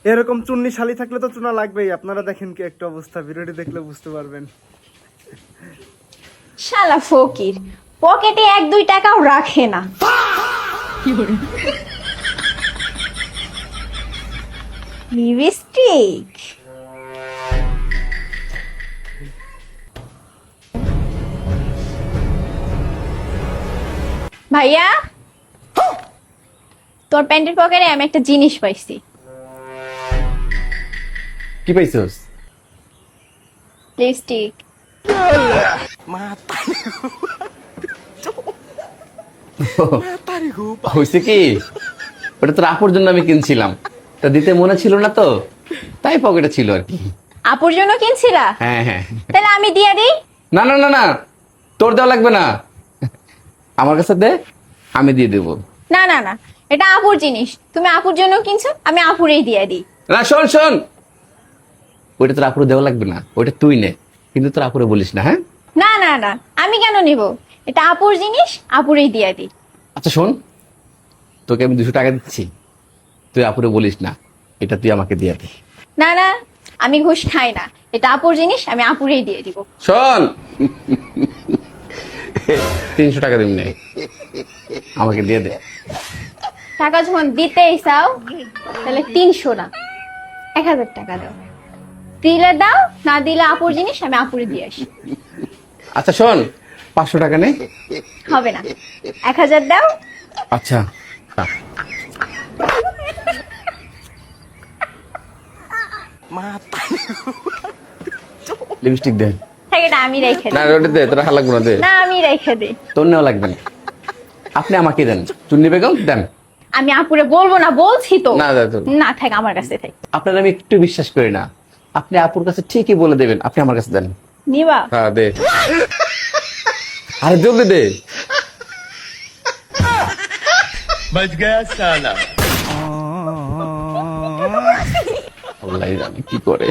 এরকম চুন্নি শালি থাকলে তো চুনা লাগবেই। আপনারা দেখেন কি একটা অবস্থা, ভিডিওটি দেখলে বুঝতে পারবেন। শালা ফকির, পকেটে 1-2 টাকাও রাখে না। লিপস্টিক ভাইয়া, তোর প্যান্টের পকেটে আমি একটা জিনিস পাইছি। কি পাইছস? লিপস্টিক। হয়েছে কি, ওটা তোর আপুর জন্য আমি কিনছিলাম, তা দিতে মনে ছিল না তো, তাই পকেটে ছিল আর কি। আপুর জন্য কিনছিলা? হ্যাঁ হ্যাঁ। তাহলে আমি দিয়ে দিই। না না না না, তোর দেওয়া লাগবে না, আমার কাছে দে, আমি দিয়ে দেবো। না না না, এটা আপুর জিনিস, তুমি আপুর জন্য কিনছো, আমি আপুরেই দিয়ে দিই। না শোন শোন, ওইটা তোর আপুরে দেওয়া লাগবে না, ওইটা তুই নে, কিন্তু তোর আপুরে বলিস না, হ্যাঁ? না না না, আমি কেন নিব? এটা আপুর জিনিস, আপুরেই দিয়ে দিই। আচ্ছা শোন, তোকে আমি 200 টাকা দিচ্ছি, তুই আপুরে বলিস না, এটা তুই আমাকে দিয়ে দে। না না, আমি ঘুষ খাই না, এটা আপুর জিনিস, আমি আপুরেই দিয়ে দিব। শোন, 300 টাকা দিবি না, আমাকে দিয়ে দে। টাকা যখন দিতেই চাও, তাহলে 300 না 1000 টাকা দাও। দিলে দাও, না দিলে আপুর জিনিস, আমি আপুরে দিয়ে আসি। আচ্ছা শোন, 500 টাকা নে। হবে না, 1000 দাও। আচ্ছা লিপস্টিক দে। থাকে এটা আমি রেখে না দিই। ওটা দে, তোর হাত লাগবে না, দে। না, আমি রেখে দিই। তোর নেওয়া লাগবে না, আপনি আমাকে দেন। চুন্নি বেগম দেন। আমি আপুরে বলবো না, বলছি তো। না, না, তো- না, থাক আমার কাছে থাক। আপনার আমি একটু বিশ্বাস করি না, আপনি আপুর কাছে ঠিকই বলে দেবেন, আপনি আমার কাছে দেন। নিবা? হ্যাঁ দে, আরে জলদি দে। बच गया साला। আল্লাহই জানে কি করে।